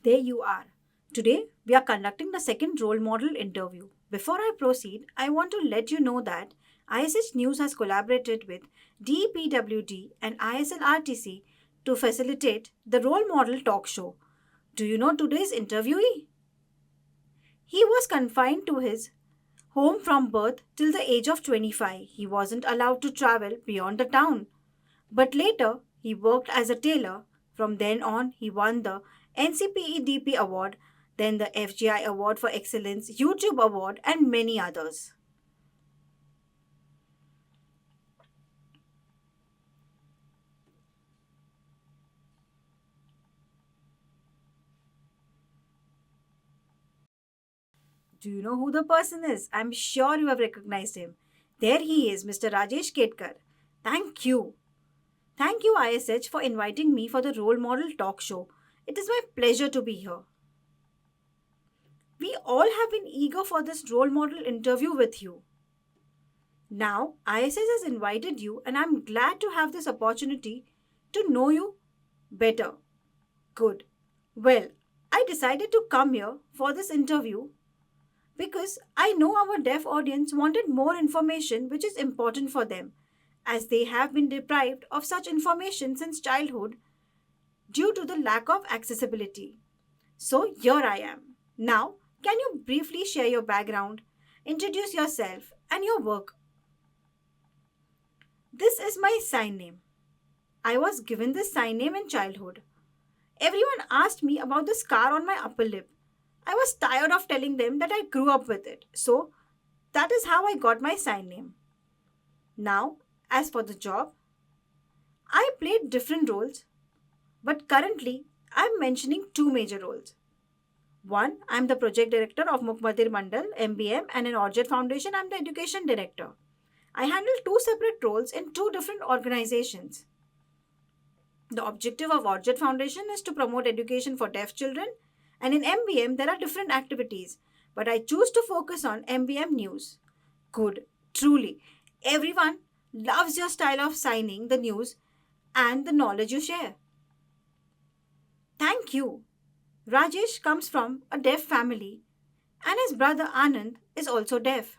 There you are. Today, we are conducting the second role model interview. Before I proceed, I want to let you know that ISH News has collaborated with DEPwD and ISLRTC to facilitate the role model talk show. Do you know today's interviewee? He was confined to his home from birth till the age of 25. He wasn't allowed to travel beyond the town. But later, he worked as a tailor. From then on, he won the NCPEDP Award, then the FGI Award for Excellence, YouTube Award, and many others. Do you know who the person is? I'm sure you have recognized him. There he is, Mr. Rajesh Ketkar. Thank you. Thank you, ISH, for inviting me for the role model talk show. It is my pleasure to be here. We all have been eager for this role model interview with you. Now, ISS has invited you, and I'm glad to have this opportunity to know you better. Good. Well, I decided to come here for this interview because I know our deaf audience wanted more information which is important for them, as they have been deprived of such information since childhood due to the lack of accessibility. So, here I am. Now, can you briefly share your background, introduce yourself, and your work? This is my sign name. I was given this sign name in childhood. Everyone asked me about the scar on my upper lip. I was tired of telling them that I grew up with it. So, that is how I got my sign name. Now, as for the job, I played different roles, but currently I am mentioning two major roles. One, I am the project director of Mukmadir Mandal, MBM, and in Orchid Foundation, I am the education director. I handle two separate roles in two different organizations. The objective of Orchid Foundation is to promote education for deaf children, and in MBM, there are different activities, but I choose to focus on MBM news. Good, truly. Everyone loves your style of signing the news and the knowledge you share. Thank you. Rajesh comes from a deaf family, and his brother Anand is also deaf.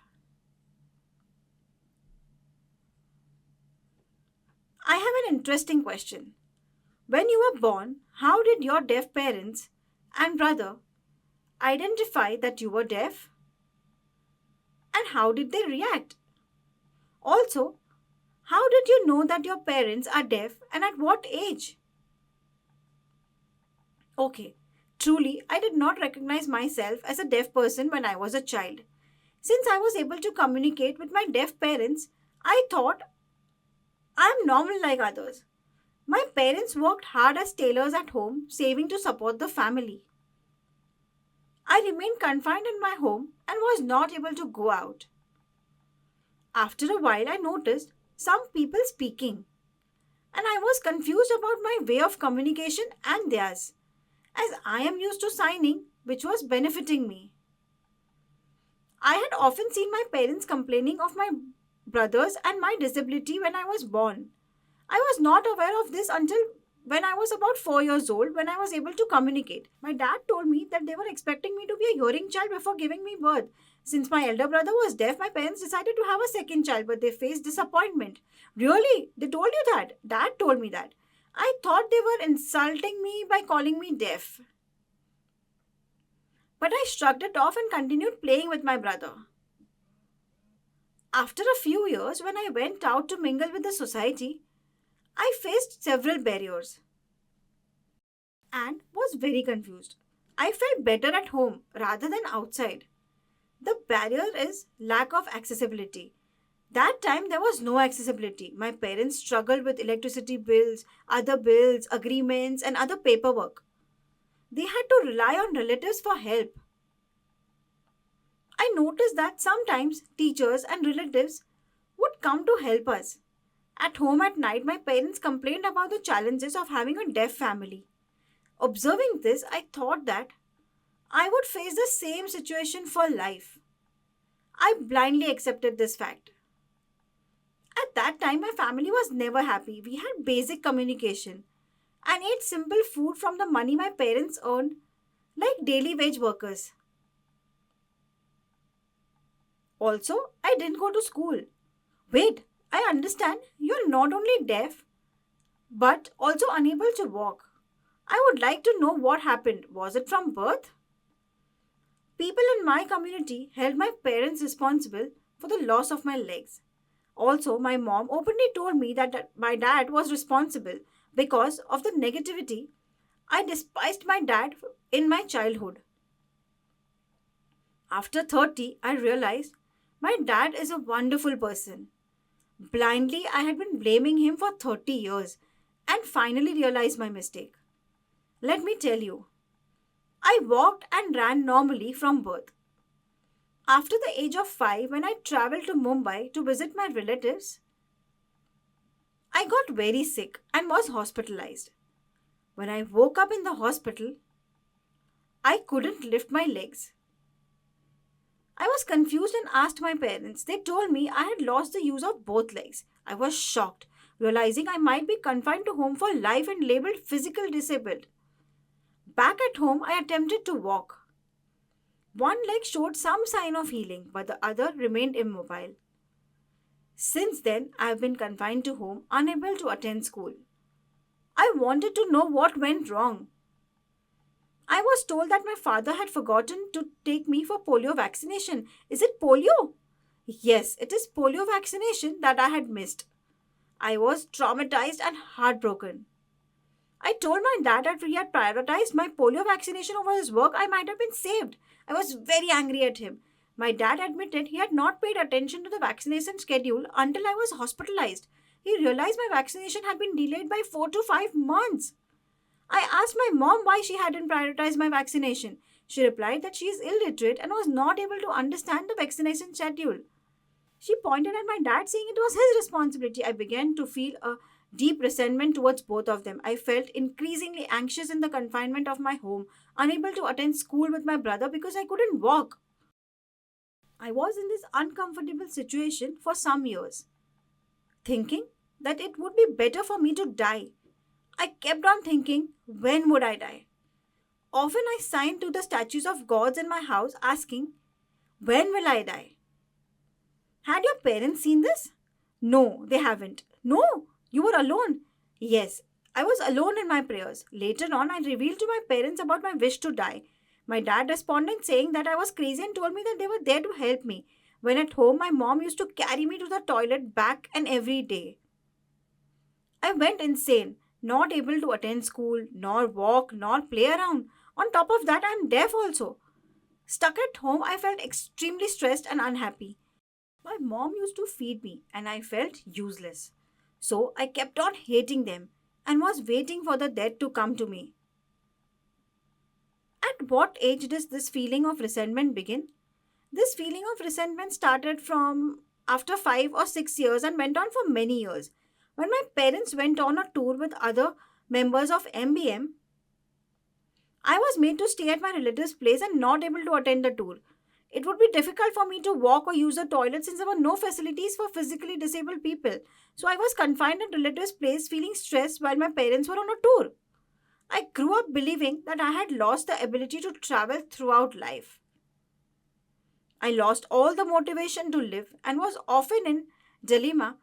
I have an interesting question. When you were born, how did your deaf parents and brother identify that you were deaf? And how did they react? Also, how did you know that your parents are deaf and at what age? Okay, truly, I did not recognize myself as a deaf person when I was a child. Since I was able to communicate with my deaf parents, I thought I am normal like others. My parents worked hard as tailors at home, saving to support the family. I remained confined in my home and was not able to go out. After a while, I noticed some people speaking, and I was confused about my way of communication and theirs, as I am used to signing, which was benefiting me. I had often seen my parents complaining of my brothers and my disability when I was born. I was not aware of this until when I was about 4 years old when I was able to communicate. My dad told me that they were expecting me to be a hearing child before giving me birth. Since my elder brother was deaf, my parents decided to have a second child, but they faced disappointment. Really? They told you that? Dad told me that. I thought they were insulting me by calling me deaf. But I shrugged it off and continued playing with my brother. After a few years, when I went out to mingle with the society, I faced several barriers and was very confused. I felt better at home rather than outside. The barrier is lack of accessibility. That time there was no accessibility. My parents struggled with electricity bills, other bills, agreements, and other paperwork. They had to rely on relatives for help. I noticed that sometimes teachers and relatives would come to help us. At home at night, my parents complained about the challenges of having a deaf family. Observing this, I thought that I would face the same situation for life. I blindly accepted this fact. At that time, my family was never happy. We had basic communication and ate simple food from the money my parents earned. like daily wage workers. Also, I didn't go to school. Wait, I understand you're not only deaf but also unable to walk. I would like to know what happened. Was it from birth? People in my community held my parents responsible for the loss of my legs. Also, my mom openly told me that my dad was responsible because of the negativity I despised my dad in my childhood. After 30, I realized my dad is a wonderful person. Blindly, I had been blaming him for 30 years and finally realized my mistake. Let me tell you, I walked and ran normally from birth. After the age of 5, when I traveled to Mumbai to visit my relatives, I got very sick and was hospitalized. When I woke up in the hospital, I couldn't lift my legs. I was confused and asked my parents. They told me I had lost the use of both legs. I was shocked, realizing I might be confined to home for life and labeled physical disabled. Back at home, I attempted to walk. One leg showed some sign of healing, but the other remained immobile. Since then, I have been confined to home, unable to attend school. I wanted to know what went wrong. I was told that my father had forgotten to take me for polio vaccination. Is it polio? Yes, it is polio vaccination that I had missed. I was traumatized and heartbroken. I told my dad that if he had prioritized my polio vaccination over his work, I might have been saved. I was very angry at him. My dad admitted he had not paid attention to the vaccination schedule until I was hospitalized. He realized my vaccination had been delayed by 4 to 5 months. I asked my mom why she hadn't prioritized my vaccination. She replied that she is illiterate and was not able to understand the vaccination schedule. She pointed at my dad, saying it was his responsibility. I began to feel a deep resentment towards both of them. I felt increasingly anxious in the confinement of my home, unable to attend school with my brother because I couldn't walk. I was in this uncomfortable situation for some years, thinking that it would be better for me to die. I kept on thinking, when would I die? Often I signed to the statues of gods in my house asking, when will I die? Had your parents seen this? No, they haven't. No, you were alone. Yes, I was alone in my prayers. Later on, I revealed to my parents about my wish to die. My dad responded saying that I was crazy and told me that they were there to help me. When at home, my mom used to carry me to the toilet back and every day. I went insane, not able to attend school, nor walk, nor play around. On top of that, I am deaf also. Stuck at home, I felt extremely stressed and unhappy. My mom used to feed me, and I felt useless. So I kept on hating them and was waiting for the death to come to me. At what age does this feeling of resentment begin? This feeling of resentment started from after 5 or 6 years and went on for many years. When my parents went on a tour with other members of MBM, I was made to stay at my relative's place and not able to attend the tour. It would be difficult for me to walk or use the toilet since there were no facilities for physically disabled people. So I was confined at relative's place feeling stressed while my parents were on a tour. I grew up believing that I had lost the ability to travel throughout life. I lost all the motivation to live and was often in dilemma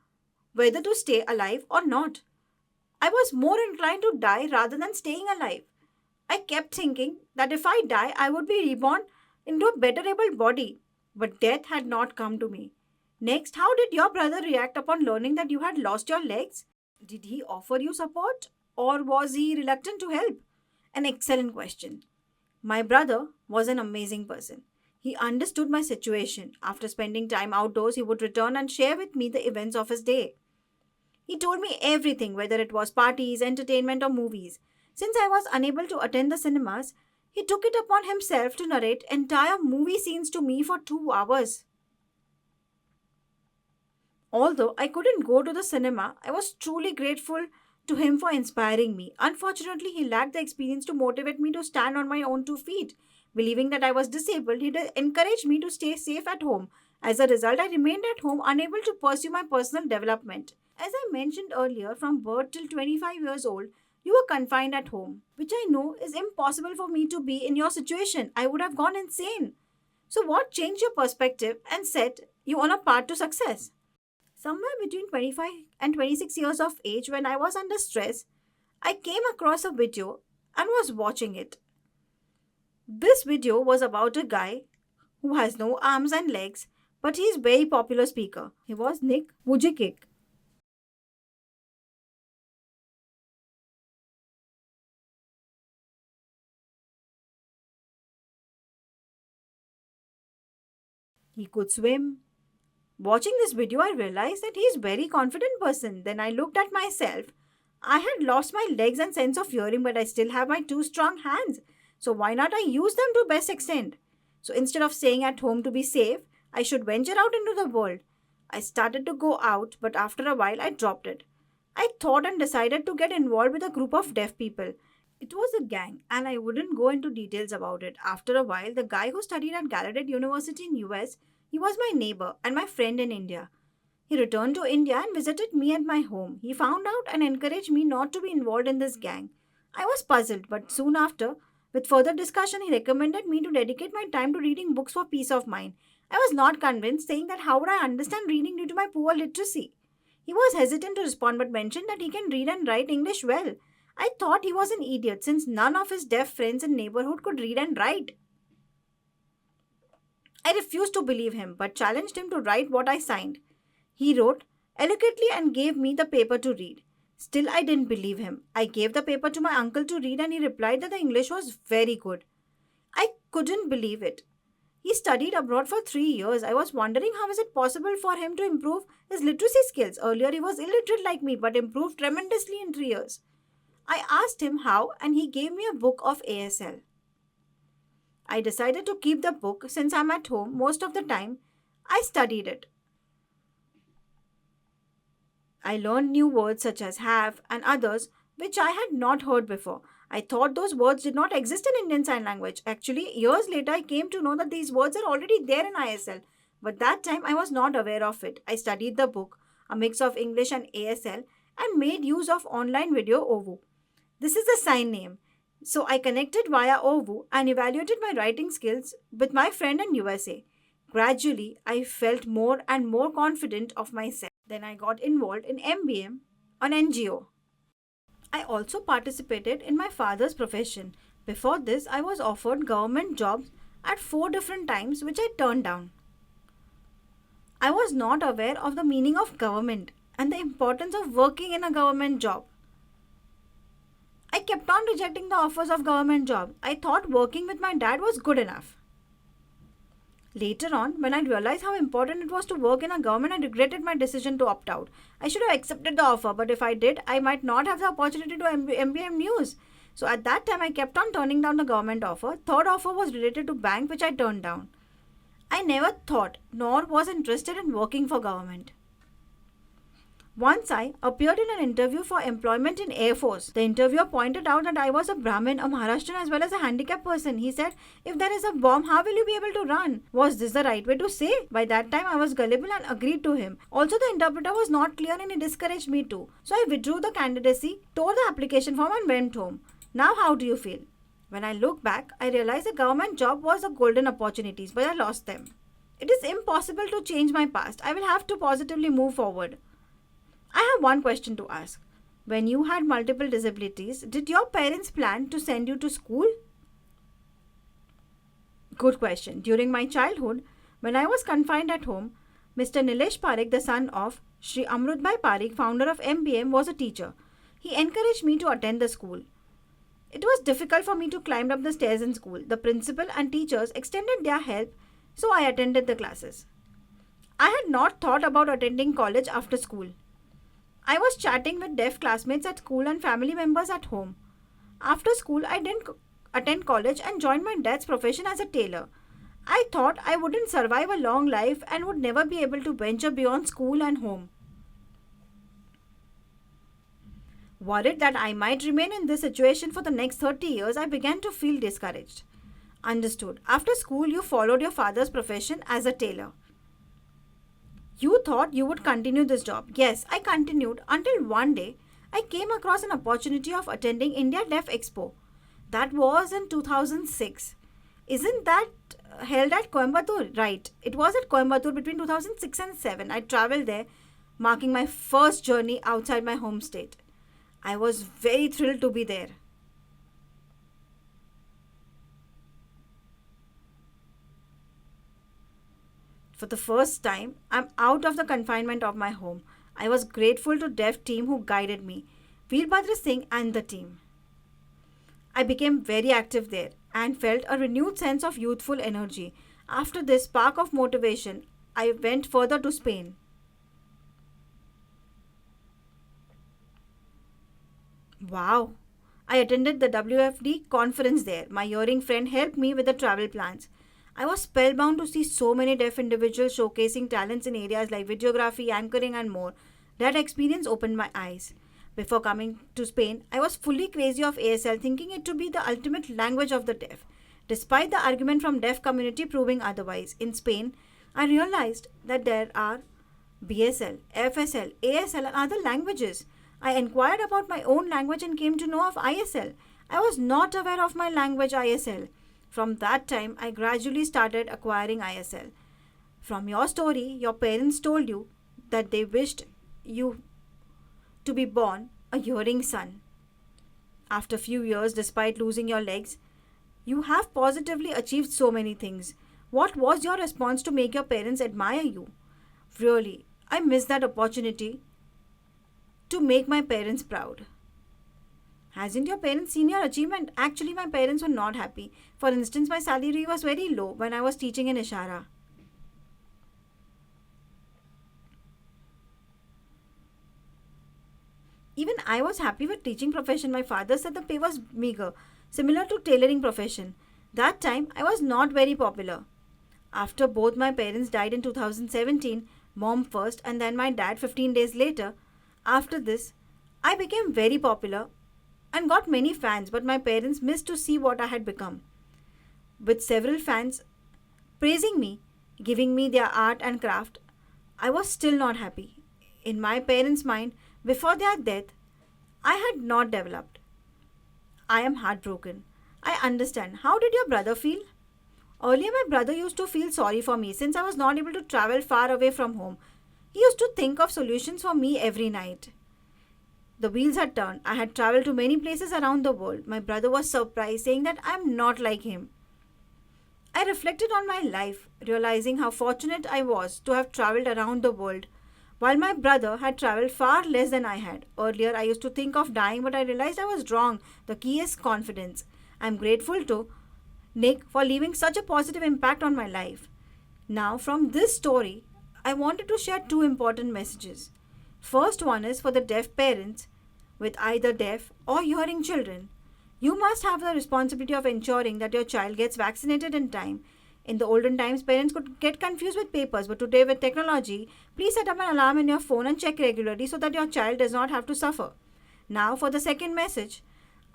whether to stay alive or not. I was more inclined to die rather than staying alive. I kept thinking that if I die, I would be reborn into a better able body. But death had not come to me. Next, how did your brother react upon learning that you had lost your legs? Did he offer you support or was he reluctant to help? An excellent question. My brother was an amazing person. He understood my situation. After spending time outdoors, he would return and share with me the events of his day. He told me everything, whether it was parties, entertainment, or movies. Since I was unable to attend the cinemas, he took it upon himself to narrate entire movie scenes to me for 2 hours. Although I couldn't go to the cinema, I was truly grateful to him for inspiring me. Unfortunately, he lacked the experience to motivate me to stand on my own 2 feet. Believing that I was disabled, he encouraged me to stay safe at home. As a result, I remained at home unable to pursue my personal development. As I mentioned earlier, from birth till 25 years old, You were confined at home, which I know is impossible for me to be in your situation. I would have gone insane. So, what changed your perspective and set you on a path to success? Somewhere between 25 and 26 years of age, when I was under stress, I came across a video and was watching it. This video was about a guy who has no arms and legs, but he is very popular speaker. He was Nick Vujicic. He could swim. Watching this video, I realized that he is very confident person. Then I looked at myself. I had lost my legs and sense of hearing, but I still have my two strong hands. So why not I use them to best extent? So instead of staying at home to be safe, I should venture out into the world. I started to go out, but after a while I dropped it. I thought and decided to get involved with a group of deaf people. It was a gang, and I wouldn't go into details about it. After a while, the guy who studied at Gallaudet University in US, he was my neighbor and my friend in India. He returned to India and visited me at my home. He found out and encouraged me not to be involved in this gang. I was puzzled, but soon after, with further discussion, he recommended me to dedicate my time to reading books for peace of mind. I was not convinced, saying that how would I understand reading due to my poor literacy? He was hesitant to respond but mentioned that he can read and write English well. I thought he was an idiot since none of his deaf friends in neighborhood could read and write. I refused to believe him but challenged him to write what I signed. He wrote eloquently and gave me the paper to read. Still, I didn't believe him. I gave the paper to my uncle to read and he replied that the English was very good. I couldn't believe it. He studied abroad for 3 years. I was wondering how is it possible for him to improve his literacy skills. Earlier, he was illiterate like me but improved tremendously in 3 years. I asked him how and he gave me a book of ASL. I decided to keep the book since I'm at home most of the time. I studied it. I learned new words such as have and others which I had not heard before. I thought those words did not exist in Indian Sign Language. Actually, years later, I came to know that these words are already there in ISL. But that time, I was not aware of it. I studied the book, a mix of English and ASL, and made use of online video OVU. This is the sign name. So I connected via OVU and evaluated my writing skills with my friend in USA. Gradually, I felt more and more confident of myself. Then I got involved in MBM on NGO. I also participated in my father's profession. Before this, I was offered government jobs at 4 different times, which I turned down. I was not aware of the meaning of government and the importance of working in a government job. I kept on rejecting the offers of government jobs. I thought working with my dad was good enough. Later on, when I realized how important it was to work in a government, I regretted my decision to opt out. I should have accepted the offer, but if I did, I might not have the opportunity to MBM news. So at that time, I kept on turning down the government offer. Third offer was related to bank, which I turned down. I never thought nor was interested in working for government. Once I appeared in an interview for employment in Air Force. The interviewer pointed out that I was a Brahmin, a Maharashtrian as well as a handicapped person. He said, if there is a bomb, how will you be able to run? Was this the right way to say? By that time, I was gullible and agreed to him. Also, the interpreter was not clear and he discouraged me too. So I withdrew the candidacy, tore the application form and went home. Now how do you feel? When I look back, I realized the government job was a golden opportunities, but I lost them. It is impossible to change my past. I will have to positively move forward. I have one question to ask. When you had multiple disabilities, did your parents plan to send you to school? Good question. During my childhood, when I was confined at home, Mr. Nilesh Parekh, the son of Shri Amrutbhai Parekh, founder of MBM, was a teacher. He encouraged me to attend the school. It was difficult for me to climb up the stairs in school. The principal and teachers extended their help, so I attended the classes. I had not thought about attending college after school. I was chatting with deaf classmates at school and family members at home. After school, I didn't attend college and joined my dad's profession as a tailor. I thought I wouldn't survive a long life and would never be able to venture beyond school and home. Worried that I might remain in this situation for the next 30 years, I began to feel discouraged. Understood. After school, you followed your father's profession as a tailor. You thought you would continue this job. Yes, I continued until one day I came across an opportunity of attending India Deaf Expo. That was in 2006. Isn't that held at Coimbatore? Right. It was at Coimbatore between 2006 and 7. I traveled there, marking my first journey outside my home state. I was very thrilled to be there. For the first time, I'm out of the confinement of my home. I was grateful to deaf team who guided me, Veerbhadra Singh and the team. I became very active there and felt a renewed sense of youthful energy. After this spark of motivation, I went further to Spain. Wow! I attended the WFD conference there. My hearing friend helped me with the travel plans. I was spellbound to see so many deaf individuals showcasing talents in areas like videography, anchoring, and more. That experience opened my eyes. Before coming to Spain, I was fully crazy of ASL, thinking it to be the ultimate language of the deaf. Despite the argument from deaf community proving otherwise, in Spain, I realized that there are BSL, FSL, ASL, and other languages. I inquired about my own language and came to know of ISL. I was not aware of my language ISL. From that time, I gradually started acquiring ISL. From your story, your parents told you that they wished you to be born a hearing son. After few years, despite losing your legs, you have positively achieved so many things. What was your response to make your parents admire you? Really, I miss that opportunity to make my parents proud. Hasn't your parents seen your achievement? Actually, my parents were not happy. For instance, my salary was very low when I was teaching in Ishara. Even I was happy with teaching profession. My father said the pay was meager, similar to tailoring profession. That time, I was not very popular. After both my parents died in 2017, mom first and then my dad 15 days later, after this, I became very popular and got many fans, but my parents missed to see what I had become. With several fans praising me, giving me their art and craft, I was still not happy. In my parents' mind, before their death, I had not developed. I am heartbroken. I understand. How did your brother feel? Earlier, my brother used to feel sorry for me since I was not able to travel far away from home. He used to think of solutions for me every night. The wheels had turned. I had traveled to many places around the world. My brother was surprised, saying that I am not like him. I reflected on my life, realizing how fortunate I was to have traveled around the world, while my brother had traveled far less than I had. Earlier, I used to think of dying, but I realized I was wrong. The key is confidence. I am grateful to Nick for leaving such a positive impact on my life. Now, from this story, I wanted to share two important messages. First one is for the deaf parents with either deaf or hearing children. You must have the responsibility of ensuring that your child gets vaccinated in time. In the olden times, parents could get confused with papers, but today with technology, please set up an alarm in your phone and check regularly so that your child does not have to suffer. Now, for the second message,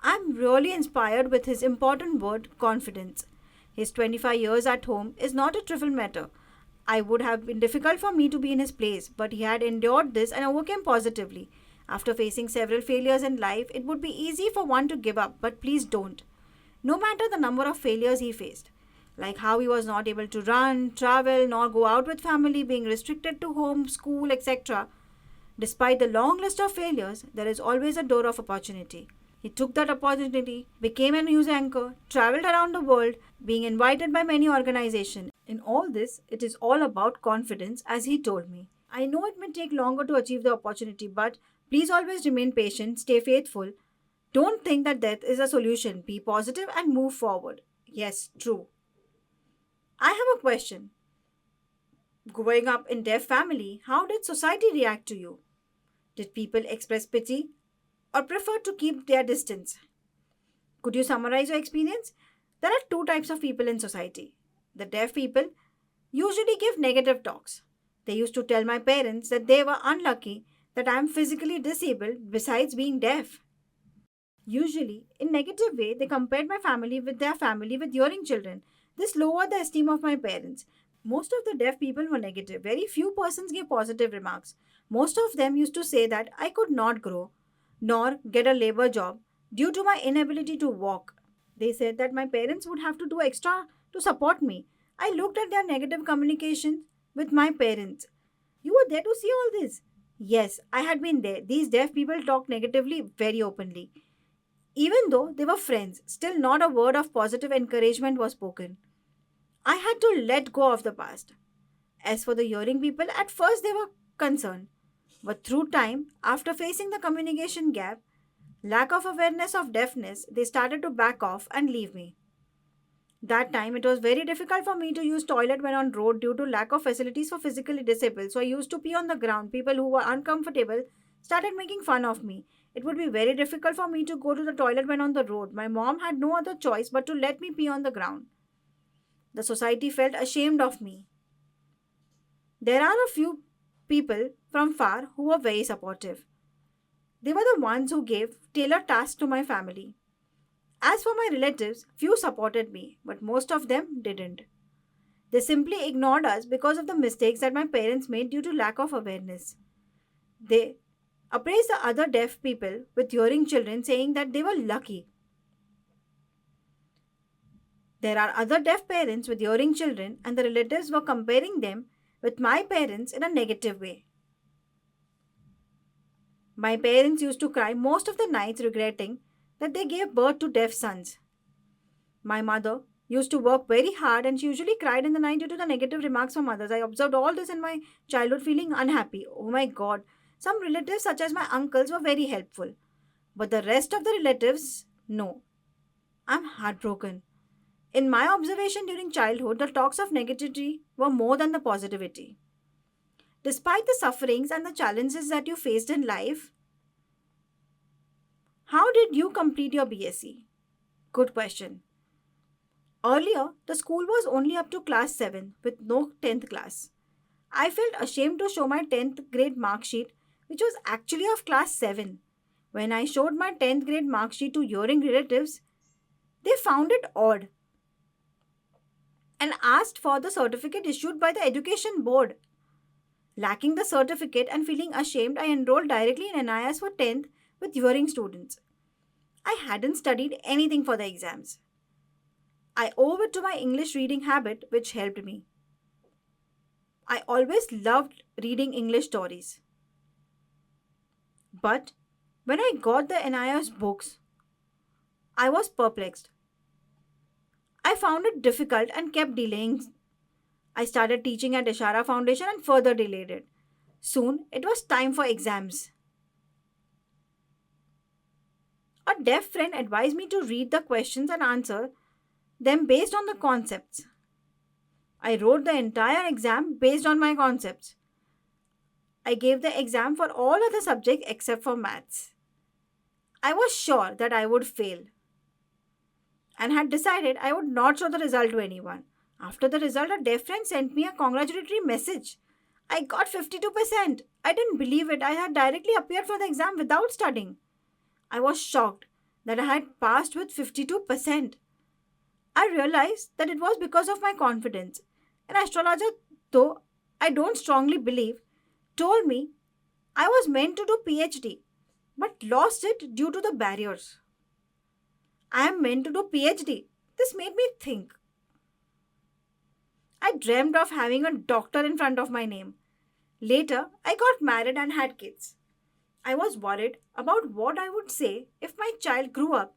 I'm really inspired with his important word, confidence. His 25 years at home is not a trivial matter. I would have been difficult for me to be in his place, but he had endured this and overcame positively. After facing several failures in life, it would be easy for one to give up, but please don't. No matter the number of failures he faced, like how he was not able to run, travel, nor go out with family, being restricted to home, school, etc. Despite the long list of failures, there is always a door of opportunity. He took that opportunity, became a news anchor, traveled around the world, being invited by many organizations. In all this, it is all about confidence, as he told me. I know it may take longer to achieve the opportunity, but please always remain patient, stay faithful. Don't think that death is a solution. Be positive and move forward. Yes, true. I have a question. Growing up in deaf family, how did society react to you? Did people express pity or prefer to keep their distance? Could you summarize your experience? There are two types of people in society. The deaf people usually give negative talks. They used to tell my parents that they were unlucky that I am physically disabled besides being deaf. Usually, in negative way, they compared my family with their family with hearing children. This lowered the esteem of my parents. Most of the deaf people were negative. Very few persons gave positive remarks. Most of them used to say that I could not grow, nor get a labor job due to my inability to walk. They said that my parents would have to do extra to support me. I looked at their negative communication with my parents. You were there to see all this? Yes, I had been there. These deaf people talked negatively very openly. Even though they were friends, still not a word of positive encouragement was spoken. I had to let go of the past. As for the hearing people, at first they were concerned. But through time, after facing the communication gap, lack of awareness of deafness, they started to back off and leave me. That time it was very difficult for me to use toilet when on road due to lack of facilities for physically disabled. So I used to pee on the ground. People who were uncomfortable started making fun of me. It would be very difficult for me to go to the toilet when on the road. My mom had no other choice but to let me pee on the ground. The society felt ashamed of me. There are a few people from far who were very supportive. They were the ones who gave tailored tasks to my family. As for my relatives, few supported me, but most of them didn't. They simply ignored us because of the mistakes that my parents made due to lack of awareness. They appraised the other deaf people with hearing children, saying that they were lucky. There are other deaf parents with hearing children, and the relatives were comparing them with my parents in a negative way. My parents used to cry most of the nights regretting that they gave birth to deaf sons. My mother used to work very hard and she usually cried in the night due to the negative remarks from others. I observed all this in my childhood feeling unhappy. Oh my god. Some relatives, such as my uncles, were very helpful. But the rest of the relatives, no. I'm heartbroken. In my observation during childhood, the talks of negativity were more than the positivity. Despite the sufferings and the challenges that you faced in life, how did you complete your BSc? Good question. Earlier, the school was only up to class 7 with no 10th class. I felt ashamed to show my 10th grade mark sheet, which was actually of class 7. When I showed my 10th grade mark sheet to hearing relatives, they found it odd and asked for the certificate issued by the education board. Lacking the certificate and feeling ashamed, I enrolled directly in NIS for 10th with hearing students. I hadn't studied anything for the exams. I owe it to my English reading habit, which helped me. I always loved reading English stories. But when I got the NIS books, I was perplexed. I found it difficult and kept delaying. I started teaching at Ishara Foundation and further delayed it. Soon, it was time for exams. A deaf friend advised me to read the questions and answer them based on the concepts. I wrote the entire exam based on my concepts. I gave the exam for all other subjects except for maths. I was sure that I would fail and had decided I would not show the result to anyone. After the result, a deaf friend sent me a congratulatory message. I got 52%. I didn't believe it. I had directly appeared for the exam without studying. I was shocked that I had passed with 52%. I realized that it was because of my confidence. An astrologer, though I don't strongly believe, told me I was meant to do PhD but lost it due to the barriers. I am meant to do PhD. This made me think. I dreamed of having a doctor in front of my name. Later, I got married and had kids. I was worried about what I would say if my child grew up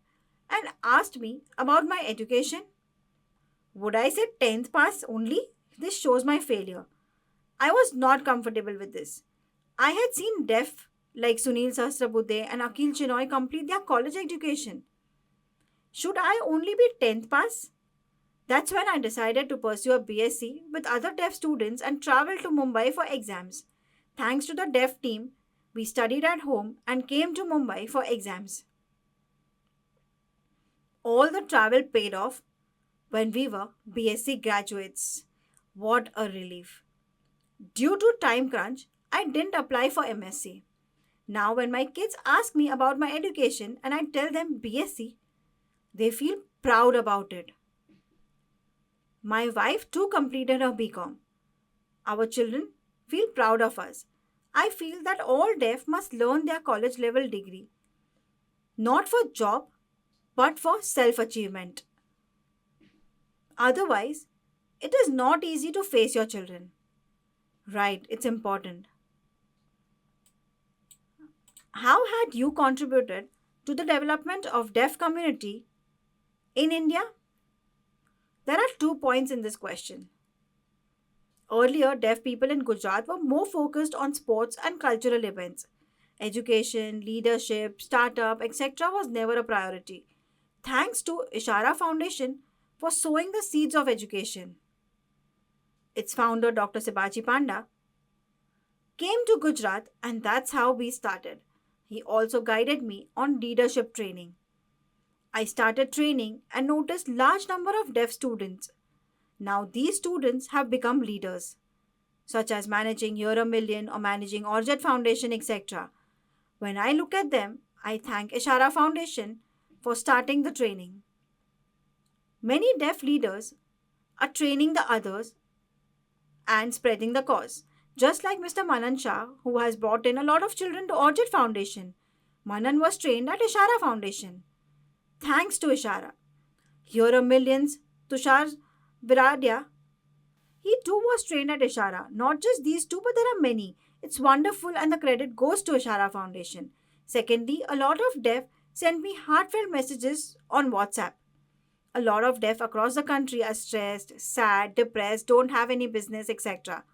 and asked me about my education. Would I say 10th pass only? This shows my failure. I was not comfortable with this. I had seen deaf like Sunil Sahasrabudhe and Akhil Chinoy complete their college education. Should I only be 10th pass? That's when I decided to pursue a BSc with other deaf students and travel to Mumbai for exams. Thanks to the deaf team, we studied at home and came to Mumbai for exams. All the travel paid off when we were BSc graduates. What a relief. Due to time crunch, I didn't apply for MSc. Now, when my kids ask me about my education and I tell them BSc, they feel proud about it. My wife too completed her BCom. Our children feel proud of us. I feel that all deaf must learn their college level degree. not for job, but for self achievement. Otherwise, it is not easy to face your children. Right, it's important. How had you contributed to the development of deaf community in India? There are 2 points in this question. Earlier, deaf people in Gujarat were more focused on sports and cultural events. Education, leadership, startup, etc. was never a priority. Thanks to Ishara Foundation for sowing the seeds of education. Its founder, Dr. Sibaji Panda, came to Gujarat, and that's how we started. He also guided me on leadership training. I started training and noticed large number of deaf students. Now these students have become leaders, such as managing Year a Million or managing Orjet Foundation, etc. When I look at them, I thank Ishara Foundation for starting the training. Many deaf leaders are training the others and spreading the cause. Just like Mr. Manan Shah, who has brought in a lot of children to Orchid Foundation. Manan was trained at Ishara Foundation. Thanks to Ishara. Here are millions. Tushar Viradia, he too was trained at Ishara. Not just these two, but there are many. It's wonderful and the credit goes to Ishara Foundation. Secondly, a lot of deaf sent me heartfelt messages on WhatsApp. A lot of deaf across the country are stressed, sad, depressed, don't have any business, etc.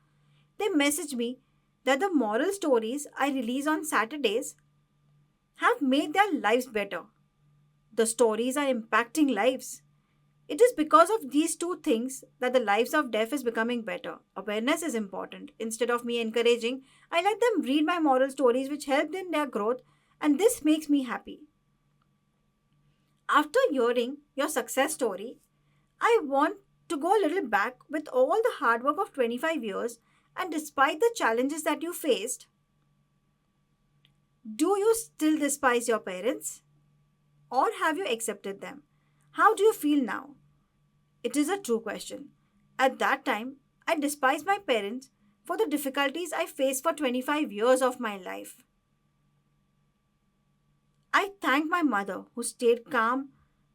They message me that the moral stories I release on Saturdays have made their lives better. The stories are impacting lives. It is because of these two things that the lives of deaf is becoming better. Awareness is important. Instead of me encouraging, I let them read my moral stories which helped in their growth, and this makes me happy. After hearing your success story, I want to go a little back with all the hard work of 25 years and despite the challenges that you faced. Do you still despise your parents? Or have you accepted them? How do you feel now? It is a true question. At that time, I despised my parents for the difficulties I faced for 25 years of my life. I thank my mother who stayed calm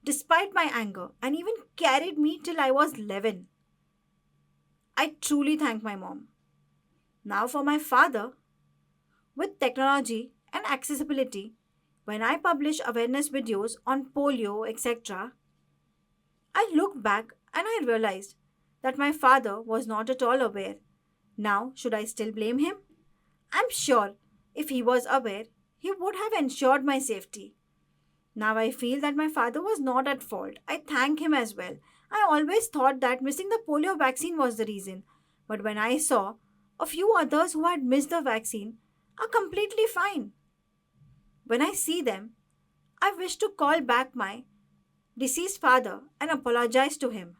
despite my anger and even carried me till I was 11. I truly thank my mom. Now for my father, with technology and accessibility, when I publish awareness videos on polio, etc., I look back and I realized that my father was not at all aware. Now, should I still blame him? I'm sure if he was aware, he would have ensured my safety. Now I feel that my father was not at fault. I thank him as well. I always thought that missing the polio vaccine was the reason. But when I saw a few others who had missed the vaccine are completely fine. When I see them, I wish to call back my deceased father and apologize to him.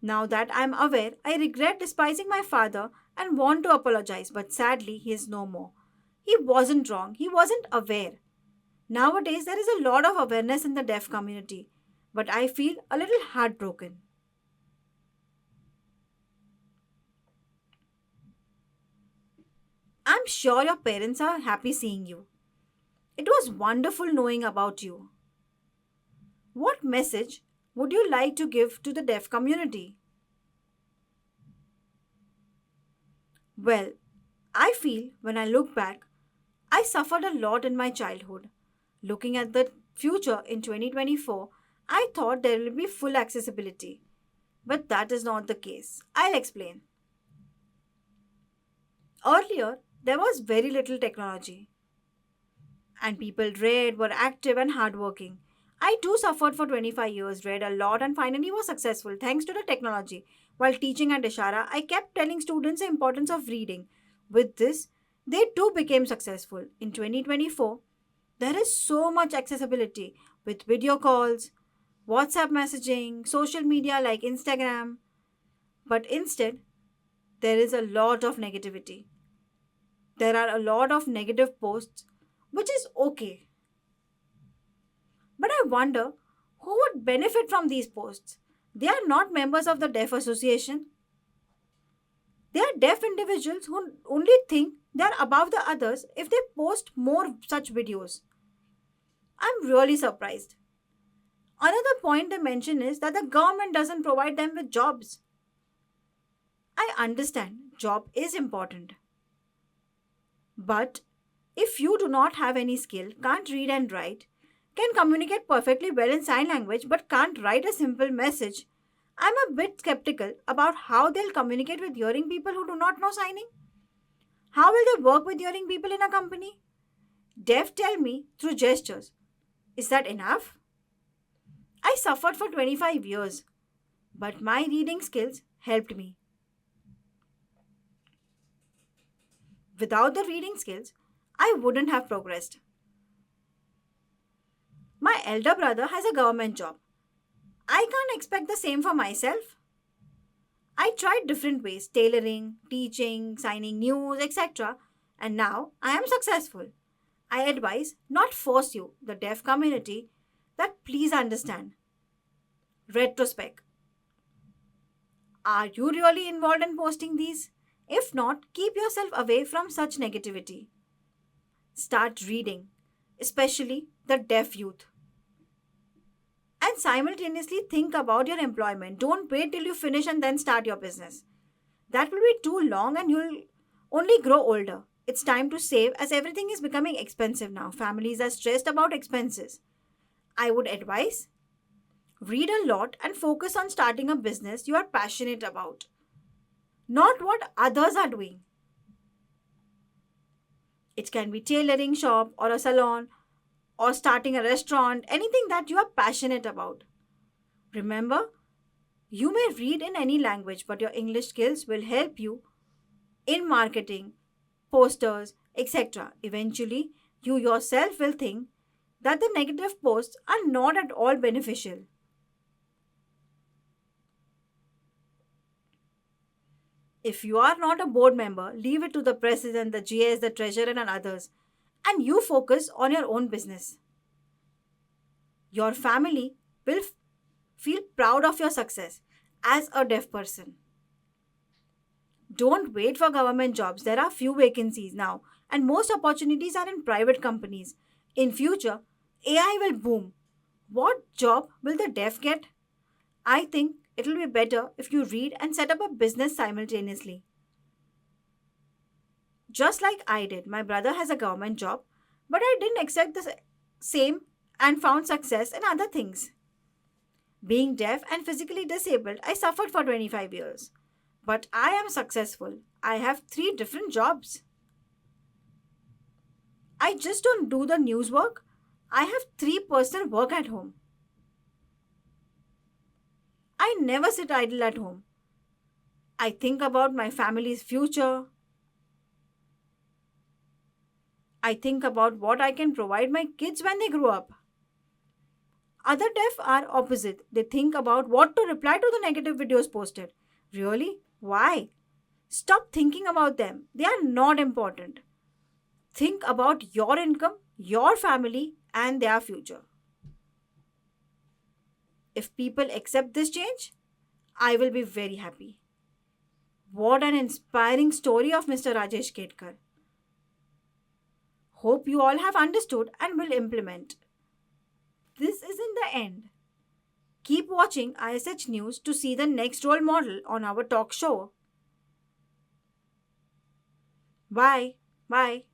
Now that I am aware, I regret despising my father and want to apologize, but sadly, he is no more. He wasn't wrong, he wasn't aware. Nowadays, there is a lot of awareness in the deaf community, but I feel a little heartbroken. I'm sure your parents are happy seeing you. It was wonderful knowing about you. What message would you like to give to the deaf community? Well, I feel when I look back, I suffered a lot in my childhood. Looking at the future in 2024, I thought there will be full accessibility. But that is not the case. I'll explain. Earlier, there was very little technology, and people read, were active, and hardworking. I too suffered for 25 years, read a lot, and finally was successful thanks to the technology. While teaching at Ishara, I kept telling students the importance of reading. With this, they too became successful. In 2024, there is so much accessibility with video calls, WhatsApp messaging, social media like Instagram. But instead, there is a lot of negativity. There are a lot of negative posts, which is okay. But I wonder who would benefit from these posts. They are not members of the Deaf Association. They are deaf individuals who only think they are above the others if they post more such videos. I'm really surprised. Another point they mention is that the government doesn't provide them with jobs. I understand job is important, but if you do not have any skill, can't read and write, can communicate perfectly well in sign language but can't write a simple message, I'm a bit skeptical about how they'll communicate with hearing people who do not know signing. How will they work with hearing people in a company? Deaf tell me through gestures. Is that enough? I suffered for 25 years, but my reading skills helped me. Without the reading skills, I wouldn't have progressed. My elder brother has a government job. I can't expect the same for myself. I tried different ways tailoring, teaching, signing news, etc. And now I am successful. I advise, not force you, the deaf community, that please understand. Retrospect. Are you really involved in posting these? If not, keep yourself away from such negativity. Start reading, especially the deaf youth. And simultaneously think about your employment. Don't wait till you finish and then start your business. That will be too long and you'll only grow older. It's time to save as everything is becoming expensive now. Families are stressed about expenses. I would advise read a lot and focus on starting a business you are passionate about, not what others are doing. It can be tailoring shop or a salon or starting a restaurant, anything that you are passionate about. Remember, you may read in any language, but your English skills will help you in marketing, posters, etc. Eventually, you yourself will think that the negative posts are not at all beneficial. If you are not a board member, leave it to the president, the GS, the treasurer, and others, and you focus on your own business. Your family will feel proud of your success as a deaf person. Don't wait for government jobs. There are few vacancies now, and most opportunities are in private companies. In future, AI will boom. What job will the deaf get? I think it will be better if you read and set up a business simultaneously. Just like I did, my brother has a government job, but I didn't accept the same and found success in other things. Being deaf and physically disabled, I suffered for 25 years. But I am successful. I have three different jobs. I just don't do the news work. I have three personal work at home. I never sit idle at home. I think about my family's future. I think about what I can provide my kids when they grow up. Other deaf are opposite. They think about what to reply to the negative videos posted. Really? Why? Stop thinking about them. They are not important. Think about your income, your family, and their future. If people accept this change, I will be very happy. What an inspiring story of Mr. Rajesh Ketkar. Hope you all have understood and will implement. This isn't the end. Keep watching ISH News to see the next role model on our talk show. Bye. Bye.